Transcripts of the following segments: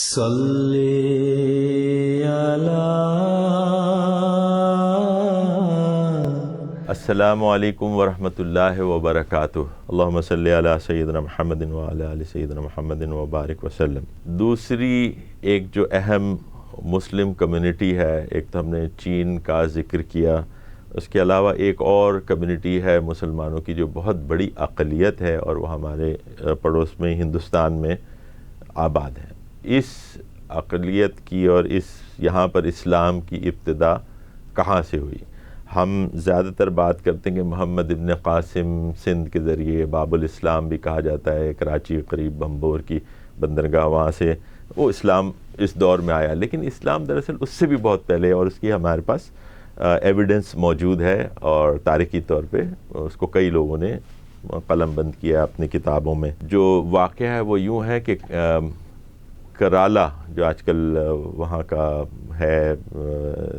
صلی علی السلام علیکم ورحمۃ اللہ وبرکاتہ۔ اللہم صلی علی سیدنا محمد وعلی آل سیدنا محمد وبارک وسلم۔ دوسری ایک جو اہم مسلم کمیونٹی ہے، ایک تو ہم نے چین کا ذکر کیا، اس کے علاوہ ایک اور کمیونٹی ہے مسلمانوں کی جو بہت بڑی اقلیت ہے، اور وہ ہمارے پڑوس میں ہندوستان میں آباد ہے۔ اس اقلیت کی اور یہاں پر اسلام کی ابتدا کہاں سے ہوئی؟ ہم زیادہ تر بات کرتے ہیں کہ محمد ابن قاسم سندھ کے ذریعے، باب الاسلام بھی کہا جاتا ہے، کراچی کے قریب بھمبور کی بندرگاہ، وہاں سے وہ اسلام اس دور میں آیا، لیکن اسلام دراصل اس سے بھی بہت پہلے، اور اس کی ہمارے پاس ایویڈنس موجود ہے، اور تاریخی طور پہ اس کو کئی لوگوں نے قلم بند کیا اپنی کتابوں میں۔ جو واقعہ ہے وہ یوں ہے کہ کرالا جو آج کل وہاں کا ہے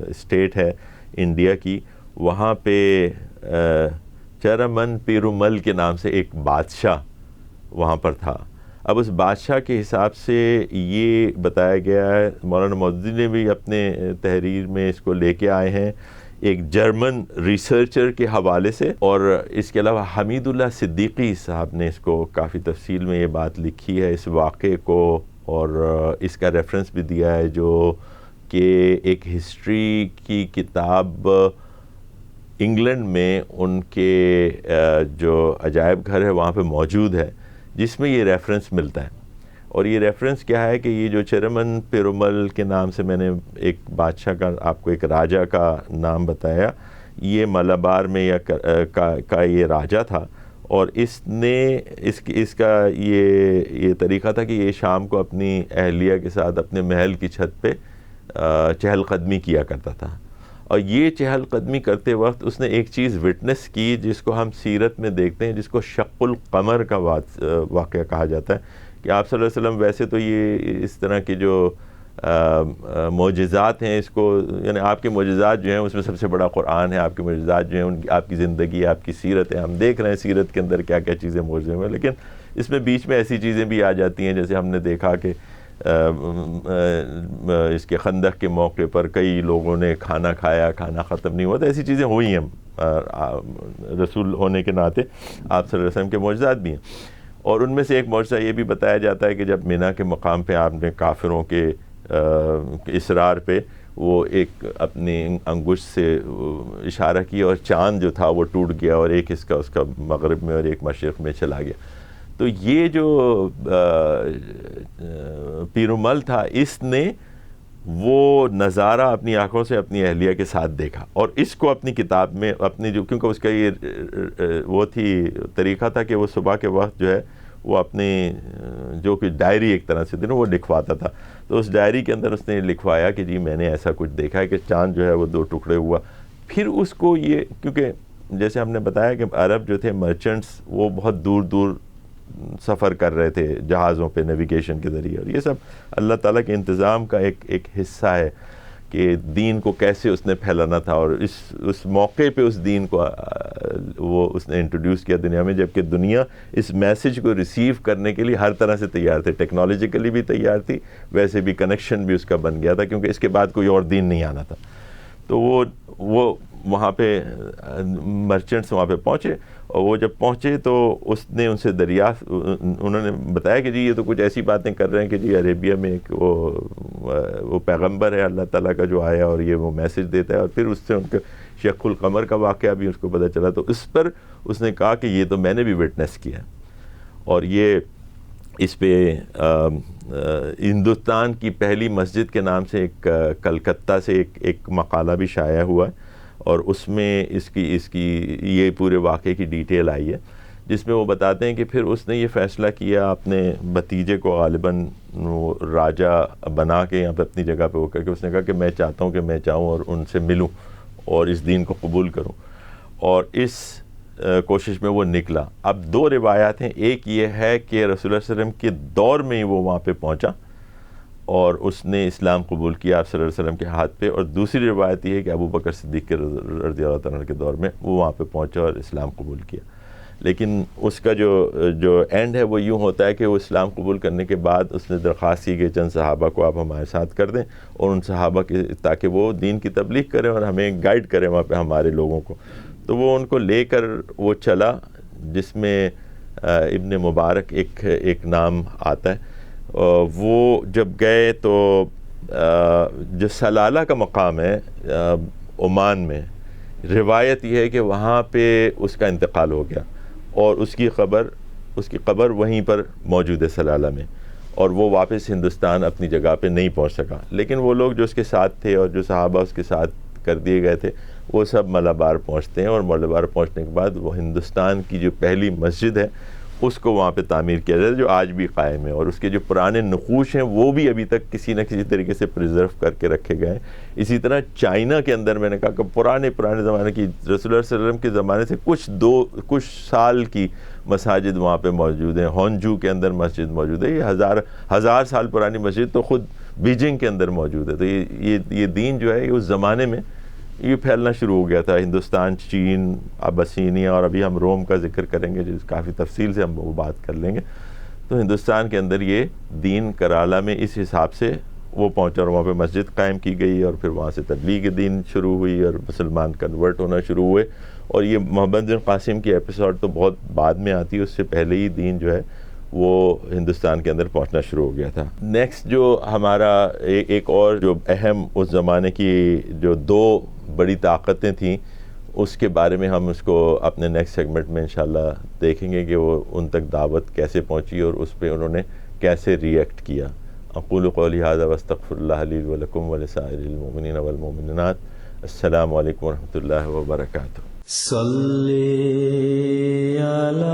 اسٹیٹ ہے انڈیا کی، وہاں پہ چرمن پیرومل کے نام سے ایک بادشاہ وہاں پر تھا۔ اب اس بادشاہ کے حساب سے یہ بتایا گیا ہے، مولانا مودودی نے بھی اپنے تحریر میں اس کو لے کے آئے ہیں ایک جرمن ریسرچر کے حوالے سے، اور اس کے علاوہ حمید اللہ صدیقی صاحب نے اس کو کافی تفصیل میں یہ بات لکھی ہے اس واقعے کو، اور اس کا ریفرنس بھی دیا ہے، جو کہ ایک ہسٹری کی کتاب انگلینڈ میں ان کے جو عجائب گھر ہے وہاں پہ موجود ہے، جس میں یہ ریفرنس ملتا ہے۔ اور یہ ریفرنس کیا ہے کہ یہ جو چرمن پیرومل کے نام سے میں نے ایک بادشاہ کا آپ کو ایک راجہ کا نام بتایا، یہ ملابار میں کا یہ راجہ تھا، اور اس نے اس کا یہ طریقہ تھا کہ یہ شام کو اپنی اہلیہ کے ساتھ اپنے محل کی چھت پہ چہل قدمی کیا کرتا تھا، اور یہ چہل قدمی کرتے وقت اس نے ایک چیز وٹنس کی جس کو ہم سیرت میں دیکھتے ہیں، جس کو شق القمر کا واقعہ کہا جاتا ہے، کہ آپ صلی اللہ علیہ وسلم ویسے تو یہ اس طرح کی جو معجزات ہیں، اس کو یعنی آپ کے معجزات جو ہیں اس میں سب سے بڑا قرآن ہے، آپ کے معجزات جو ہیں آپ کی زندگی، آپ کی سیرت ہے، ہم دیکھ رہے ہیں سیرت کے اندر کیا کیا چیزیں موجود ہیں، لیکن اس میں بیچ میں ایسی چیزیں بھی آ جاتی ہیں، جیسے ہم نے دیکھا کہ اس کے خندق کے موقع پر کئی لوگوں نے کھانا کھایا، کھانا ختم نہیں ہوا، تو ایسی چیزیں ہوئی ہیں، رسول ہونے کے ناطے آپ صلی اللہ علیہ وسلم کے معجزات بھی ہیں۔ اور ان میں سے ایک معجزہ یہ بھی بتایا جاتا ہے کہ جب مینا کے مقام پہ آپ نے کافروں کے اصرار پہ وہ ایک اپنی انگشت سے اشارہ کیا، اور چاند جو تھا وہ ٹوٹ گیا، اور ایک اس کا مغرب میں اور ایک مشرق میں چلا گیا۔ تو یہ جو پیرومل تھا، اس نے وہ نظارہ اپنی آنکھوں سے اپنی اہلیہ کے ساتھ دیکھا، اور اس کو اپنی کتاب میں اپنی جو، کیونکہ اس کا یہ وہ تھی طریقہ تھا کہ وہ صبح کے وقت جو ہے وہ اپنی جو کہ ڈائری ایک طرح سے تھی نا وہ لکھواتا تھا، تو اس ڈائری کے اندر اس نے لکھوایا کہ جی میں نے ایسا کچھ دیکھا ہے کہ چاند جو ہے وہ 2 ٹکڑے ہوا۔ پھر اس کو یہ، کیونکہ جیسے ہم نے بتایا کہ عرب جو تھے مرچنٹس، وہ بہت دور دور سفر کر رہے تھے جہازوں پہ نیویگیشن کے ذریعے، اور یہ سب اللہ تعالیٰ کے انتظام کا ایک حصہ ہے کہ دین کو کیسے اس نے پھیلانا تھا، اور اس موقع پہ اس دین کو اس نے انٹروڈیوس کیا دنیا میں، جبکہ دنیا اس میسج کو ریسیو کرنے کے لیے ہر طرح سے تیار تھے، ٹیکنالوجیکلی بھی تیار تھی، ویسے بھی کنیکشن بھی اس کا بن گیا تھا، کیونکہ اس کے بعد کوئی اور دین نہیں آنا تھا۔ تو وہ وہاں پہ مرچنٹس وہاں پہ پہنچے، اور وہ جب پہنچے تو اس نے ان سے انہوں نے بتایا کہ جی یہ تو کچھ ایسی باتیں کر رہے ہیں کہ جی عربیہ میں ایک وہ پیغمبر ہے اللہ تعالیٰ کا جو آیا، اور یہ وہ میسج دیتا ہے، اور پھر اس سے ان کے شق القمر کا واقعہ بھی اس کو پتہ چلا، تو اس پر اس نے کہا کہ یہ تو میں نے بھی وٹنس کیا ہے، اور یہ اس پہ ہندوستان کی پہلی مسجد کے نام سے ایک کلکتہ سے ایک مقالہ بھی شائع ہوا ہے، اور اس میں اس کی یہ پورے واقعے کی ڈیٹیل آئی ہے، جس میں وہ بتاتے ہیں کہ پھر اس نے یہ فیصلہ کیا اپنے بھتیجے کو غالباً راجہ بنا کے یہاں پہ اپنی جگہ پہ وہ کر کے، اس نے کہا کہ میں چاہتا ہوں کہ میں جاؤں اور ان سے ملوں اور اس دین کو قبول کروں، اور اس کوشش میں وہ نکلا۔ اب 2 روایات ہیں، ایک یہ ہے کہ رسول اللہ صلی اللہ علیہ وسلم کے دور میں ہی وہ وہاں پہ پہنچا اور اس نے اسلام قبول کیا آپ صلی اللہ علیہ وسلم کے ہاتھ پہ، اور دوسری روایت یہ ہے کہ ابو بکر صدیق کے رضی اللہ تعالیٰ کے دور میں وہ وہاں پہ پہنچا اور اسلام قبول کیا۔ لیکن اس کا جو اینڈ ہے وہ یوں ہوتا ہے کہ وہ اسلام قبول کرنے کے بعد اس نے درخواست کی کہ چند صحابہ کو آپ ہمارے ساتھ کر دیں، اور ان صحابہ کے تاکہ وہ دین کی تبلیغ کریں اور ہمیں گائیڈ کریں وہاں پہ ہمارے لوگوں کو. تو وہ ان کو لے کر وہ چلا، جس میں ابن مبارک ایک نام آتا ہے. وہ جب گئے تو جو سلالہ کا مقام ہے عمان میں، روایت یہ ہے کہ وہاں پہ اس کا انتقال ہو گیا، اور اس کی قبر وہیں پر موجود ہے سلالہ میں، اور وہ واپس ہندوستان اپنی جگہ پہ نہیں پہنچ سکا. لیکن وہ لوگ جو اس کے ساتھ تھے اور جو صحابہ اس کے ساتھ کر دیے گئے تھے وہ سب ملابار پہنچتے ہیں، اور ملابار پہنچنے کے بعد وہ ہندوستان کی جو پہلی مسجد ہے اس کو وہاں پہ تعمیر کیا جاتا ہے، جو آج بھی قائم ہے، اور اس کے جو پرانے نقوش ہیں وہ بھی ابھی تک کسی نہ کسی طریقے سے پریزرو کر کے رکھے گئے ہیں. اسی طرح چائنا کے اندر میں نے کہا کہ پرانے زمانے کی، رسول اللہ صلی اللہ علیہ وسلم کے زمانے سے کچھ سال کی مساجد وہاں پہ موجود ہیں. ہونجو کے اندر مسجد موجود ہے، یہ ہزار سال پرانی مسجد تو خود بیجنگ کے اندر موجود ہے. تو یہ دین جو ہے یہ اس زمانے میں یہ پھیلنا شروع ہو گیا تھا. ہندوستان، چین، ابسینیا، اور ابھی ہم روم کا ذکر کریں گے جس کافی تفصیل سے ہم وہ بات کر لیں گے. تو ہندوستان کے اندر یہ دین کرالا میں اس حساب سے وہ پہنچا، اور وہاں پہ مسجد قائم کی گئی، اور پھر وہاں سے تبلیغ دین شروع ہوئی اور مسلمان کنورٹ ہونا شروع ہوئے. اور یہ محمد بن قاسم کی ایپیسوڈ تو بہت بعد میں آتی ہے، اس سے پہلے ہی دین جو ہے وہ ہندوستان کے اندر پہنچنا شروع ہو گیا تھا. نیکسٹ جو ہمارا ایک اور جو اہم اس زمانے کی جو دو بڑی طاقتیں تھیں، اس کے بارے میں ہم اس کو اپنے نیکسٹ سیگمنٹ میں انشاءاللہ دیکھیں گے کہ وہ ان تک دعوت کیسے پہنچی اور اس پہ انہوں نے کیسے ریئیکٹ کیا. اقول قولی ھذا واستغفر اللہ لی ولکم ولسائر المؤمنین والمؤمنات. السلام علیکم ورحمۃ اللہ وبرکاتہ. صلی علی